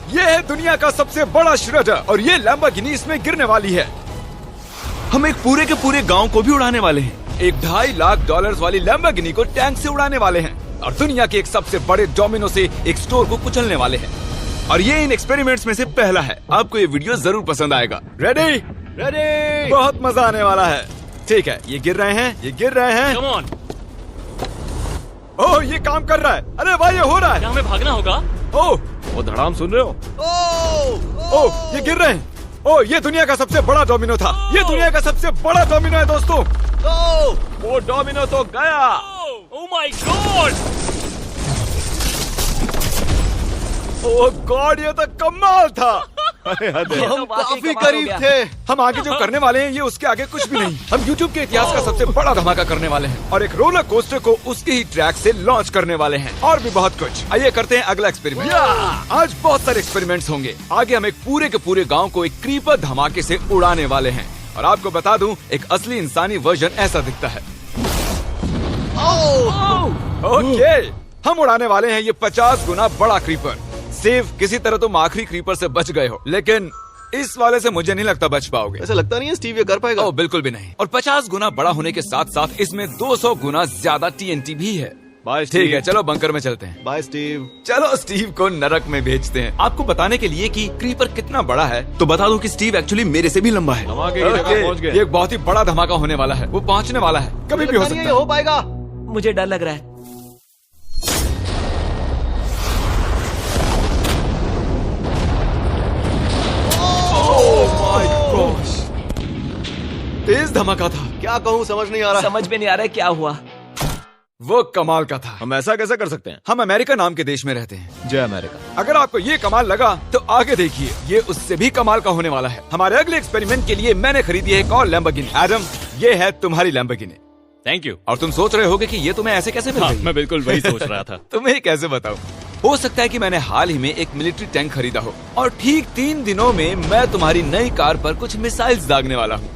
ये है दुनिया का सबसे बड़ा श्रेडर और ये लैम्बोर्गिनी इसमें गिरने वाली है। हम एक पूरे के पूरे गांव को भी उड़ाने वाले हैं। एक $2.5 लाख वाली लैम्बोर्गिनी को टैंक से उड़ाने वाले हैं और दुनिया के एक सबसे बड़े डोमिनो से एक स्टोर को कुचलने वाले हैं। और ये इन एक्सपेरिमेंट्स में से पहला है। आपको ये वीडियो जरूर पसंद आएगा। रेडी? रेडी। बहुत मजा आने वाला है। ठीक है, ये गिर रहे हैं। Come on. ओह, ये काम कर रहा है। अरे भाई, ये हो रहा है। क्या हमें भागना होगा? ओह, वो धड़ाम सुन रहे हो? ओह, ये गिर रहे हैं। ओह, ये दुनिया का सबसे बड़ा डोमिनो था। ये दुनिया का सबसे बड़ा डोमिनो है दोस्तों। वो डोमिनो तो गया। Oh my God! Oh God, ये तो कमाल था। हम काफी करीब थे। हम आगे जो करने वाले हैं ये उसके आगे कुछ भी नहीं। हम YouTube के इतिहास का सबसे बड़ा धमाका करने वाले हैं और एक रोलर कोस्टर को उसके ही ट्रैक से लॉन्च करने वाले हैं और भी बहुत कुछ। आइए करते हैं अगला एक्सपेरिमेंट। आज बहुत सारे एक्सपेरिमेंट्स होंगे। आगे हम एक पूरे के पूरे गांव को एक क्रीपर धमाके से उड़ाने वाले हैं और आपको बता दूं, एक असली इंसानी वर्जन ऐसा दिखता है। ओके, हम उड़ाने वाले हैं ये 50 गुना बड़ा क्रीपर। सेव, किसी तरह तुम आखिरी क्रीपर से बच गए हो, लेकिन इस वाले से मुझे नहीं लगता बच पाओगे। ऐसा लगता नहीं है स्टीव ये कर पाएगा। ओह बिल्कुल भी नहीं। और 50 गुना बड़ा होने के साथ साथ इसमें 200 गुना ज्यादा TNT भी है। बाय ठीक है, चलो बंकर में चलते हैं। Bye Steve. चलो स्टीव को नरक में भेजते हैं। आपको बताने के लिए कि क्रीपर कितना बड़ा है तो बता दूं कि स्टीव एक्चुअली मेरे से भी लंबा है। धमाके की जगह पहुंच गए। ये एक बहुत ही बड़ा धमाका होने वाला है। वो पहुंचने वाला है, कभी भी हो सकता है। हो पाएगा। मुझे डर लग रहा है। तेज धमाका था। क्या कहूँ समझ नहीं आ रहा। समझ में नहीं आ रहा है क्या हुआ। वो कमाल का था। हम ऐसा कैसे कर सकते हैं? हम अमेरिका नाम के देश में रहते हैं। जय अमेरिका। अगर आपको ये कमाल लगा तो आगे देखिए, ये उससे भी कमाल का होने वाला है। हमारे अगले एक्सपेरिमेंट के लिए मैंने खरीदी है एक और लैम्बोर्गिनी। एडम, ये है तुम्हारी लैम्बोर्गिनी। Thank you. और तुम सोच रहे होगे कि ये तुम्हें ऐसे कैसे मिल गई? मैं बिल्कुल वही सोच रहा था। तुम्हें कैसे बताऊं? हो सकता है कि मैंने हाल ही में एक मिलिट्री टैंक खरीदा हो और ठीक 3 दिनों में मैं तुम्हारी नई कार पर कुछ मिसाइल्स दागने वाला हूँ।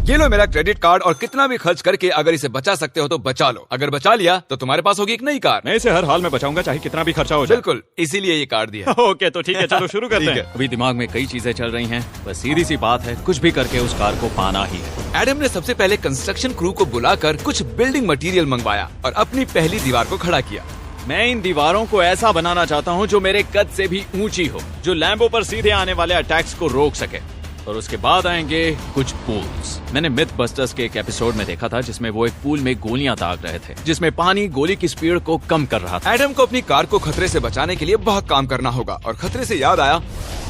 ये लो मेरा क्रेडिट कार्ड और कितना भी खर्च करके अगर इसे बचा सकते हो तो बचा लो। अगर बचा लिया तो तुम्हारे पास होगी एक नई कार। मैं इसे हर हाल में बचाऊंगा, चाहे कितना भी खर्चा हो जाए। बिल्कुल, इसीलिए ये कार्ड दिया। ओके, तो ठीक है, चलो शुरू करते ठीक हैं। है। अभी दिमाग में कई चीजें चल रही हैं, बस सीधी सी बात है, कुछ भी करके उस कार को पाना ही है। एडम ने सबसे पहले कंस्ट्रक्शन क्रू को बुलाकर कुछ बिल्डिंग मटेरियल मंगवाया और अपनी पहली दीवार को खड़ा किया। मैं इन दीवारों को ऐसा बनाना चाहता हूँ जो मेरे कद से भी ऊंची हो, जो लैम्बो पर सीधे आने वाले अटैक्स को रोक सके। और उसके बाद आएंगे कुछ पूल्स। मैंने मिथ बस्टर्स के एक एपिसोड में देखा था जिसमें वो एक पूल में गोलियां दाग रहे थे, जिसमें पानी गोली की स्पीड को कम कर रहा था। एडम को अपनी कार को खतरे से बचाने के लिए बहुत काम करना होगा और खतरे से याद आया,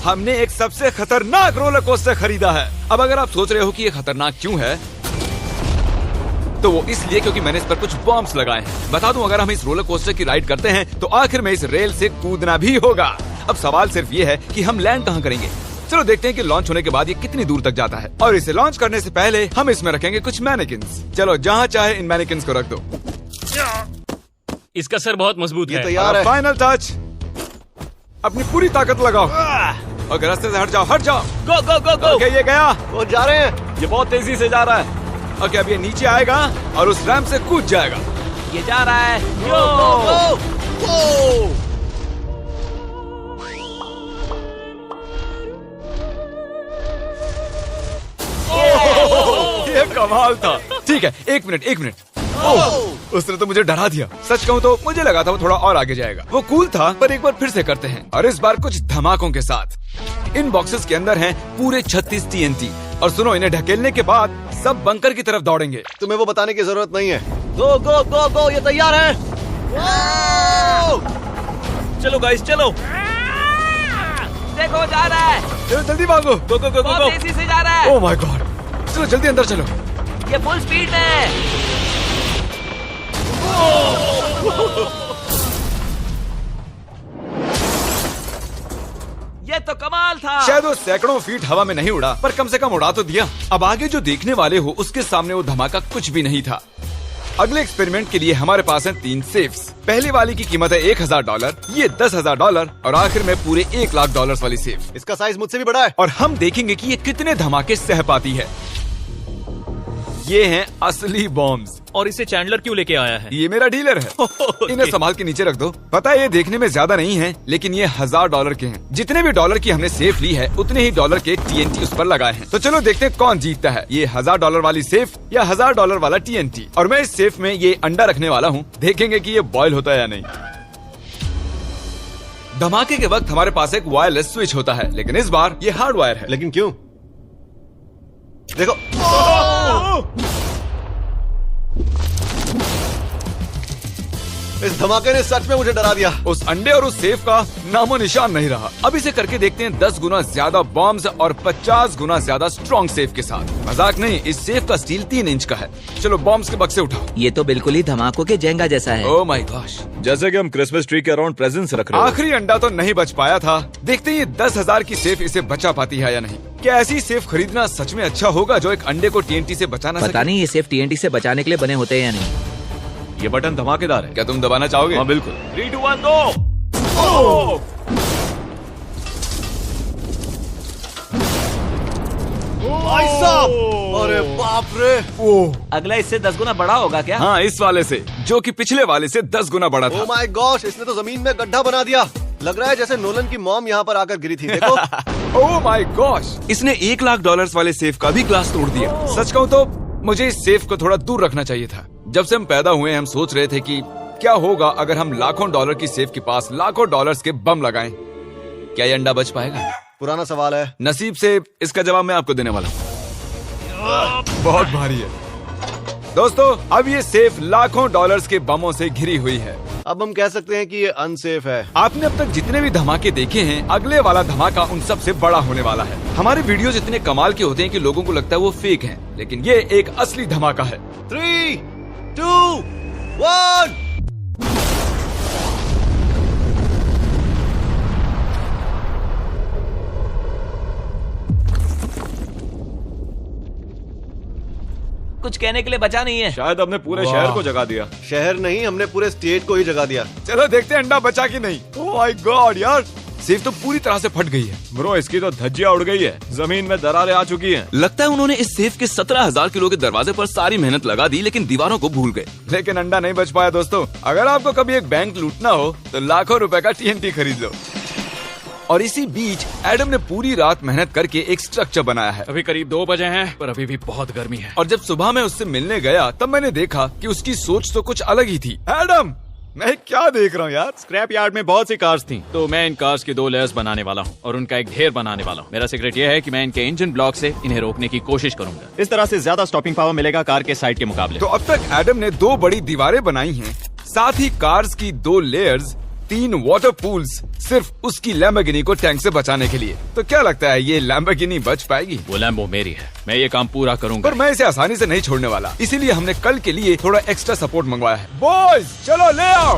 हमने एक सबसे खतरनाक रोलर कोस्टर खरीदा है। अब अगर आप सोच रहे हो कि ये खतरनाक क्यों है, तो वो इसलिए क्योंकि मैंने इस पर कुछ बॉम्ब्स लगाए हैं। बता दूं, अगर हम इस रोलर कोस्टर की राइड करते हैं तो आखिर में इस रेल से कूदना भी होगा। अब सवाल सिर्फ ये है कि हम लैंड कहाँ करेंगे। चलो देखते हैं कि लॉन्च होने के बाद ये कितनी दूर तक जाता है। और इसे लॉन्च करने से पहले हम इसमें रखेंगे कुछ मैनेकिन्स। चलो जहाँ चाहे इन मैनेकिन्स को रख दो। इसका सर बहुत मजबूत है। तैयार है। फाइनल टच, अपनी पूरी ताकत लगाओ। ओके, रास्ते से हट जाओ। गो गो गो गो। ओके, ये गया। वो जा रहे हैं। ये बहुत तेजी से जा रहा है। ओके, अब ये नीचे आएगा और उस रैंप से कूद जाएगा। ये जा रहा है। ये कमाल था। ठीक है, एक मिनट। ओह, उसने तो मुझे डरा दिया। सच कहूँ तो मुझे लगा था वो थोड़ा और आगे जाएगा। वो कूल था, पर एक बार फिर से करते हैं और इस बार कुछ धमाकों के साथ। इन बॉक्सेस के अंदर हैं पूरे 36 TNT और सुनो, इन्हें ढकेलने के बाद सब बंकर की तरफ दौड़ेंगे। तुम्हें वो बताने की जरूरत नहीं है। गो गो गो गो, ये तैयार है। चलो गाइस, चलो। देखो जा रहा है। चलो जल्दी भागो। गो गो गो गो बहुत गो। तेजी से जा रहा है। ओह माय गॉड, चलो जल्दी अंदर चलो। ये फुल स्पीड है। ये तो कमाल था। शायद वो सैकड़ों फीट हवा में नहीं उड़ा, पर कम से कम उड़ा तो दिया। अब आगे जो देखने वाले हो उसके सामने वो धमाका कुछ भी नहीं था। अगले एक्सपेरिमेंट के लिए हमारे पास हैं 3 सेफ्स। पहली वाली की कीमत है $1000, ये $10,000 और आखिर में पूरे $1 लाख वाली सेफ। इसका साइज मुझसे भी बड़ा है। और हम देखेंगे कि ये कितने धमाके सह पाती है। ये हैं असली बॉम्ब्स। और इसे चैंडलर क्यों लेके आया है? ये मेरा डीलर है। इन्हें संभाल के नीचे रख दो। पता है ये देखने में ज्यादा नहीं है, लेकिन ये $1000 के हैं। जितने भी डॉलर की हमने सेफ ली है, उतने ही डॉलर के TNT उस पर लगाए हैं। तो चलो देखते हैं कौन जीतता है, ये $1000 वाली सेफ या $1000 वाला TNT। और मैं इस सेफ में ये अंडा रखने वाला हूँ, देखेंगे कि ये बॉयल होता है या नहीं। धमाके के वक्त हमारे पास एक वायरलेस स्विच होता है, लेकिन इस बार ये हार्ड वायर है। लेकिन क्यों? देखो, इस धमाके ने सच में मुझे डरा दिया। उस अंडे और उस सेफ का नामो निशान नहीं रहा। अब इसे करके देखते हैं 10 गुना ज्यादा बॉम्ब्स और 50 गुना ज्यादा स्ट्रॉन्ग सेफ के साथ। मजाक नहीं, इस सेफ का स्टील 3 इंच का है। चलो बॉम्ब्स के बक्से उठाओ। ये तो बिल्कुल ही धमाकों के जेंगा जैसा है। ओह माय गॉश, जैसे कि हम क्रिसमस ट्री के अराउंड प्रेजेंट्स रख रहे हैं। आखिरी अंडा तो नहीं बच पाया था। देखते हैं ये 10,000 की सेफ इसे बचा पाती है या नहीं। क्या ऐसी सेफ खरीदना सच में अच्छा होगा जो एक अंडे को TNT से बचा ना पता सके? नहीं ये सेफ TNT से बचाने के लिए बने होते हैं या नहीं। ये बटन धमाकेदार है। क्या तुम दबाना चाहोगे? हाँ बिल्कुल। 3, 2, 1 गो। भाई साहब, अरे बाप रे। अगला इससे 10 गुना बड़ा होगा क्या? हाँ, इस वाले से, जो कि पिछले वाले से 10 गुना बड़ा ओ था। माय गॉश, इसने तो जमीन में गड्ढा बना दिया। लग रहा है जैसे नोलन की मॉम यहाँ पर आकर गिरी थी। देखो। ओह माय गॉश, इसने $1,00,000 वाले सेफ का भी ग्लास तोड़ दिया। सच कहूँ तो मुझे इस सेफ को थोड़ा दूर रखना चाहिए था। जब से हम पैदा हुए हम सोच रहे थे कि क्या होगा अगर हम लाखों डॉलर की सेफ के पास लाखों डॉलर्स के बम लगाएं। क्या ये अंडा बच पाएगा? पुराना सवाल है। नसीब से इसका जवाब मैं आपको देने वाला हूँ। बहुत भारी है दोस्तों। अब ये सेफ लाखों डॉलर्स के बमों से घिरी हुई है। अब हम कह सकते हैं कि ये अनसेफ है। आपने अब तक जितने भी धमाके देखे हैं, अगले वाला धमाका उन सब से बड़ा होने वाला है। हमारे वीडियोस इतने कमाल के होते हैं कि लोगों को लगता है वो फेक हैं, लेकिन ये एक असली धमाका है। 3, 2, 1। कुछ कहने के लिए बचा नहीं है। शायद हमने पूरे शहर को जगा दिया। शहर नहीं, हमने पूरे स्टेट को ही जगा दिया। चलो देखते हैं अंडा बचा कि नहीं। ओह माय गॉड यार, सेफ तो पूरी तरह से फट गई है। ब्रो, इसकी तो धज्जियां उड़ गई है। जमीन में दरारें आ चुकी हैं। लगता है उन्होंने इस सेफ के 17,000 किलो के दरवाजे पर सारी मेहनत लगा दी, लेकिन दीवारों को भूल गए। लेकिन अंडा नहीं बच पाया दोस्तों। अगर आपको कभी एक बैंक लूटना हो तो लाखों रुपए का TNT खरीद लो। और इसी बीच एडम ने पूरी रात मेहनत करके एक स्ट्रक्चर बनाया है। अभी करीब 2 बजे हैं, पर अभी भी बहुत गर्मी है। और जब सुबह मैं उससे मिलने गया तब मैंने देखा कि उसकी सोच तो कुछ अलग ही थी। एडम, मैं क्या देख रहा हूँ यार? स्क्रैप यार्ड में बहुत सी कार्स थी, तो मैं इन कार्स की 2 लेयर्स बनाने वाला हूँ और उनका एक ढेर बनाने वाला हूँ। मेरा सीक्रेट ये है कि मैं इनके इंजन ब्लॉक से इन्हें रोकने की कोशिश करूंगा। इस तरह से ज्यादा स्टॉपिंग पावर मिलेगा कार के साइड के मुकाबले। तो अब तक एडम ने 2 बड़ी दीवारें बनाई हैं, साथ ही कार्स की 2 लेयर्स, 3 वाटर पूल्स, सिर्फ उसकी लैम्बोर्गिनी को टैंक से बचाने के लिए। तो क्या लगता है ये लैम्बोर्गिनी बच पाएगी? वो लैम्बो मेरी है, मैं ये काम पूरा करूंगा। पर मैं इसे आसानी से नहीं छोड़ने वाला, इसीलिए हमने कल के लिए थोड़ा एक्स्ट्रा सपोर्ट मंगवाया है। बॉयज चलो ले आओ।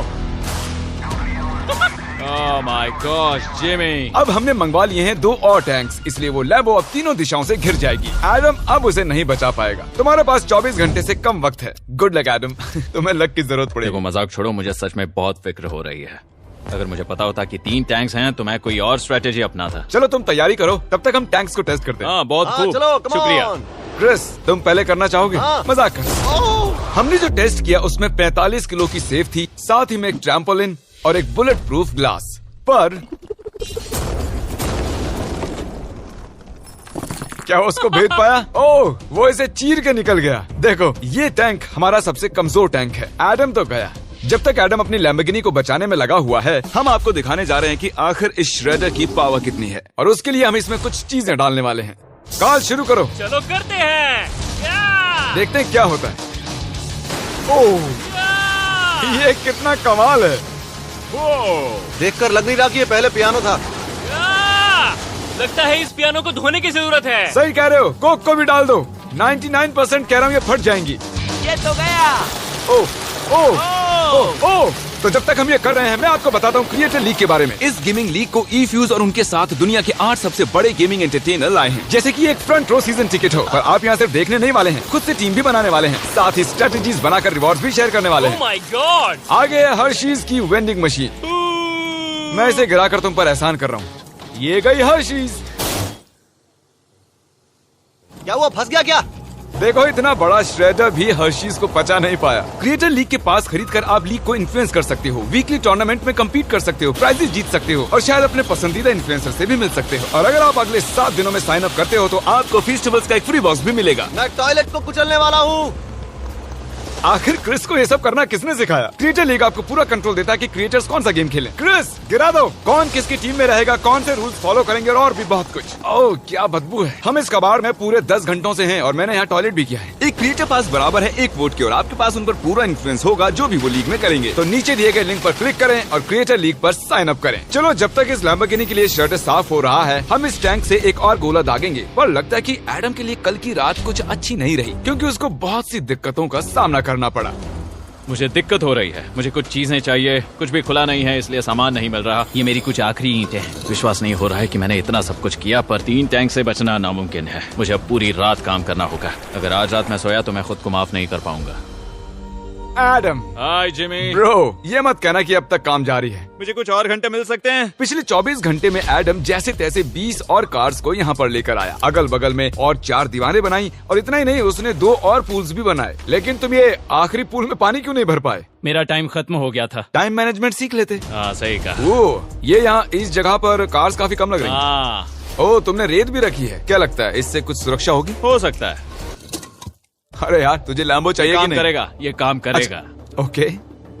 Oh my gosh Jimmy. अब हमने मंगवा लिए हैं 2 और टैंक्स, इसलिए वो लैम्बो अब तीनों दिशाओं से घिर जाएगी। एडम अब उसे नहीं बचा पाएगा। तुम्हारे पास 24 घंटे से कम वक्त है। Good luck Adam. तुम्हें लक की जरूरत देखो पड़ेगी। मजाक छोड़ो, मुझे सच में बहुत फिक्र हो रही है। अगर मुझे पता होता कि 3 टैंक्स हैं तो मैं कोई और स्ट्रेटेजी अपनाता। चलो तुम तैयारी करो, तब तक हम टैंक्स को टेस्ट करते हैं। हाँ बहुत हाँ, खूब, चलो, come शुक्रिया। on। क्रिस, तुम पहले करना चाहोगे? हाँ। मजाक कर। हमने जो टेस्ट किया उसमें 45 किलो की सेफ थी, साथ ही में एक ट्रैम्पोलिन और एक बुलेट प्रूफ ग्लास। पर क्या वो उसको भेद पाया? ओह, वो इसे चीर के निकल गया। देखो, ये टैंक हमारा सबसे कमजोर टैंक है। एडम तो गया। जब तक एडम अपनी लैम्बोर्गिनी को बचाने में लगा हुआ है, हम आपको दिखाने जा रहे हैं कि आखिर इस श्रेडर की पावर कितनी है, और उसके लिए हम इसमें कुछ चीजें डालने वाले हैं। कॉल शुरू करो। चलो करते हैं। या! देखते हैं क्या होता है। ओह, या! ये कितना कमाल है। देखकर लग नहीं रहा कि ये पहले पियानो था। या! लगता है इस पियानो को धोने की जरूरत है। सही कह रहे हो, कोक को भी डाल दो। 99% कह रहा हूँ ये फट जाएंगी। ये तो गया। ओह ओह ओह ओह। तो जब तक हम ये कर रहे हैं, मैं आपको बताता हूँ क्रिएटर लीग के बारे में। इस गेमिंग लीग को E-Fuse और उनके साथ दुनिया के 8 सबसे बड़े गेमिंग एंटरटेनर लाए हैं। जैसे कि एक फ्रंट रो सीजन टिकट हो, पर आप यहाँ सिर्फ देखने नहीं वाले हैं, खुद से टीम भी बनाने वाले हैं, साथ ही स्ट्रेटेजीज बनाकर रिवॉर्ड भी शेयर करने वाले ओह हैं। My God. आगे है हर्शीज की वेंडिंग मशीन। मैं इसे गिराकर तुम पर एहसान कर रहा हूँ। ये गई हर्शीज। क्या हुआ, फंस गया क्या? देखो इतना बड़ा श्रेडर भी हर्शीज को पचा नहीं पाया। क्रिएटर लीग के पास खरीद कर आप लीग को इन्फ्लुएंस कर सकते हो, वीकली टूर्नामेंट में कम्पीट कर सकते हो, प्राइजेस जीत सकते हो और शायद अपने पसंदीदा इन्फ्लुएंसर से भी मिल सकते हो। और अगर आप अगले 7 दिनों में साइन अप करते हो तो आपको फेस्टिवल्स का एक फ्री बॉक्स भी मिलेगा। मैं टॉयलेट को कुचलने वाला हूँ। आखिर क्रिस को ये सब करना किसने सिखाया? क्रिएटर लीग आपको पूरा कंट्रोल देता है कि क्रिएटर्स कौन सा गेम खेलें। क्रिस गिरा दो, कौन किसकी टीम में रहेगा, कौन से रूल्स फॉलो करेंगे और भी बहुत कुछ। ओह क्या बदबू है। हम इस कबाड़ में पूरे 10 घंटों से हैं और मैंने यहाँ टॉयलेट भी किया है। एक क्रिएटर पास बराबर है एक वोट के और आपके पास उन पर पूरा इन्फ्लुएंस होगा जो भी वो लीग में करेंगे। तो नीचे दिए गए लिंक पर क्लिक करें और क्रिएटर लीग पर साइन अप करें। चलो जब तक इस लैम्बोर्गिनी के लिए शर्ट साफ हो रहा है हम इस टैंक से एक और गोला दागेंगे। पर लगता है कि एडम के लिए कल की रात कुछ अच्छी नहीं रही क्योंकि उसको बहुत सी दिक्कतों का सामना करना पड़ा। मुझे दिक्कत हो रही है, मुझे कुछ चीजें चाहिए, कुछ भी खुला नहीं है इसलिए सामान नहीं मिल रहा। ये मेरी कुछ आखिरी ईंटें हैं। विश्वास नहीं हो रहा है कि मैंने इतना सब कुछ किया पर 3 टैंक से बचना नामुमकिन है। मुझे अब पूरी रात काम करना होगा। अगर आज रात मैं सोया तो मैं खुद को माफ नहीं कर पाऊंगा। एडम हाय जिमी। ब्रो ये मत कहना कि अब तक काम जारी है। मुझे कुछ और घंटे मिल सकते हैं? पिछले 24 घंटे में एडम जैसे तैसे 20 और कार्स को यहाँ पर लेकर आया, अगल बगल में और 4 दीवारें बनाई और इतना ही नहीं उसने 2 और पूल्स भी बनाए। लेकिन तुम ये आखिरी पूल में पानी क्यों नहीं भर पाए? मेरा टाइम खत्म हो गया था। टाइम मैनेजमेंट सीख लेते। हाँ सही कहा। ओ ये यहाँ इस जगह पर कार्स काफी कम लग रही हैं। हाँ ओ तुमने रेत भी रखी है, क्या लगता है इससे कुछ सुरक्षा होगी? हो सकता है। अरे यार तुझे लैम्बो चाहिए कि काम नहीं? करेगा, ये काम करेगा। ओके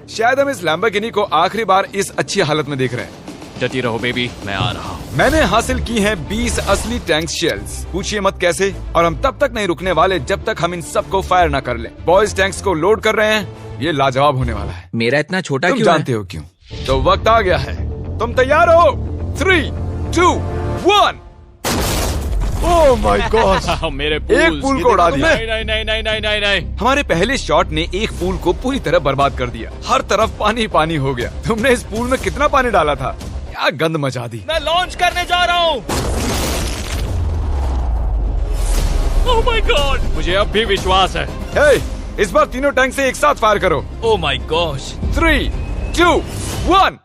शायद हम इस लैम्बोर्गिनी को आखिरी बार इस अच्छी हालत में देख रहे हैं। डटी रहो बेबी, मैं आ रहा हूँ। मैंने हासिल की हैं 20 असली टैंक शेल्स। पूछिए मत कैसे, और हम तब तक नहीं रुकने वाले जब तक हम इन सब को फायर ना कर लें। बॉयज टैंक्स को लोड कर रहे हैं, ये लाजवाब होने वाला है। मेरा इतना छोटा तुम क्यों जानते हो क्यों? तो वक्त आ गया है, तुम तैयार हो? 3, 2, 1। ओह माय गॉड मेरे एक पूल को उड़ा दिया। नहीं नहीं नहीं नहीं नहीं नहीं। हमारे पहले शॉट ने एक पूल को पूरी तरह बर्बाद कर दिया। हर तरफ पानी पानी हो गया। तुमने इस पूल में कितना पानी डाला था? क्या गंद मचा दी। मैं लॉन्च करने जा रहा हूँ। Oh my God. मुझे अब भी विश्वास है। हे, इस बार तीनों टैंक से एक साथ फायर करो। Oh my gosh. 3, 2, 1।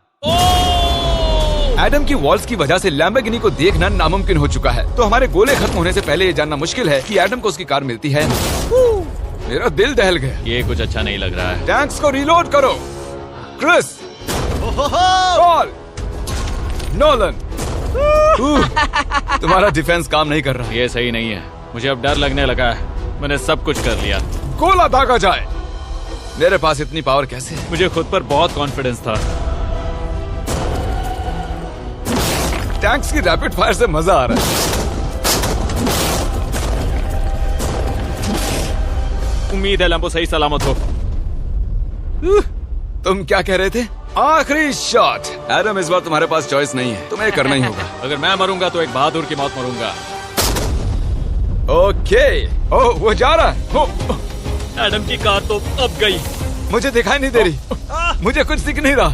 एडम की वॉल्स की वजह से लैम्बोर्गिनी को देखना नामुमकिन हो चुका है। तो हमारे गोले खत्म होने से पहले ये जानना मुश्किल है कि एडम को उसकी कार मिलती है। मेरा दिल दहल गया। ये कुछ अच्छा नहीं लग रहा है। टैंक्स को रीलोड करो। Chris, Paul, Nolan. तुम्हारा डिफेंस काम नहीं कर रहा। ये सही नहीं है। मुझे अब डर लगने लगा है। मैंने सब कुछ कर लिया। गोला दागा जाए। मेरे पास इतनी पावर कैसे? मुझे खुद पर बहुत कॉन्फिडेंस था। टैंक्स की रैपिड फायर से मजा आ रहा है। उम्मीद है लंबो सही सलामत हो। तुम क्या कह रहे थे? आखिरी शॉट। एडम इस बार तुम्हारे पास चॉइस नहीं है, तुम्हें करना ही होगा। अगर मैं मरूंगा तो एक बहादुर की मौत मरूंगा। ओके। ओह वो जा रहा है। एडम की कार तो अब गई। मुझे दिखाई नहीं दे रही। मुझे कुछ दिख नहीं रहा।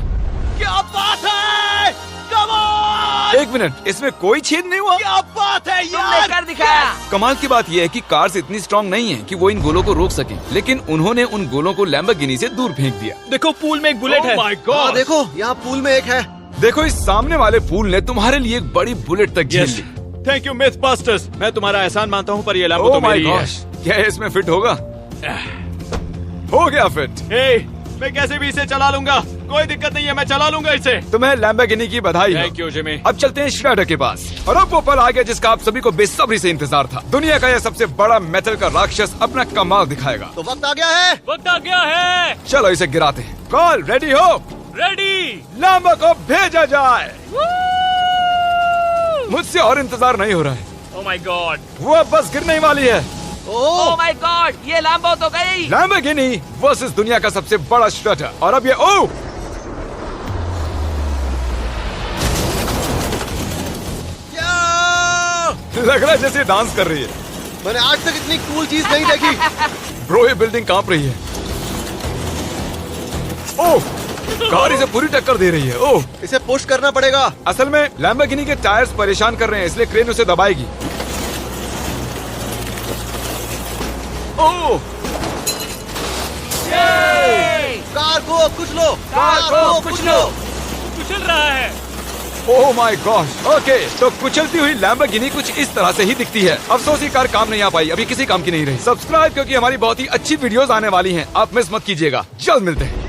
क्या बात है? Come on! एक मिनट, इसमें कोई छेद नहीं हुआ। क्या बात है तुमने कर दिखाया। कमाल की बात यह है कि कार्स इतनी स्ट्रांग नहीं है कि वो इन गोलों को रोक सके, लेकिन उन्होंने उन गोलों को लैम्बोर्गिनी से दूर फेंक दिया। देखो पूल में एक बुलेट है। माय हाँ गॉड। देखो यहाँ पूल में एक है। देखो इस सामने वाले पूल ने तुम्हारे लिए एक बड़ी बुलेट तक झेल ली। Thank you myth busters. मैं तुम्हारा एहसान मानता हूँ पर ये लैम्बो तो ओह माय मेरी है। गॉश, क्या इसमें फिट होगा? हो गया फिट। हे, मैं कैसे भी इसे चला लूंगा। कोई दिक्कत नहीं है, मैं चला लूंगा इसे। तुम्हें लैम्बोर्गिनी की बधाई हो। Thank you Jimmy. अब चलते हैं श्रेडर के पास। और अब वो पल आ गया जिसका आप सभी को बेसब्री से इंतजार था। दुनिया का यह सबसे बड़ा मेटल का राक्षस अपना कमाल दिखाएगा। तो वक्त आ गया है। वक्त आ गया है। चलो इसे गिराते हैं। कॉल रेडी हो? रेडी। लैम्बो को भेजा जाए। मुझसे और इंतजार नहीं हो रहा है। Oh my God. वो अब बस गिरने ही वाली है। ओह माय गॉड, ये लैम्बो तो गई। लैम्बोर्गिनी वर्सेस दुनिया का सबसे बड़ा श्रेडर। और अब ये ओ लग रहा है जैसे डांस कर रही है। मैंने आज तक इतनी कूल चीज नहीं देखी। ब्रो ये बिल्डिंग कांप रही है। ओह कार इसे पूरी टक्कर दे रही है। ओह इसे पुश करना पड़ेगा। असल में लैम्बोर्गिनी के टायर्स परेशान कर रहे हैं, इसलिए क्रेन उसे दबाएगी। ओह कार को कुचलो। कार को कुचलो। कुचल रहा है। Oh my gosh. ओके, तो कुचलती हुई लैम्बोर्गिनी कुछ इस तरह से ही दिखती है। अफसोस ये कार काम नहीं आ पाई, अभी किसी काम की नहीं रही। सब्सक्राइब क्योंकि हमारी बहुत ही अच्छी वीडियोस आने वाली हैं, आप मिस मत कीजिएगा। जल्द मिलते हैं।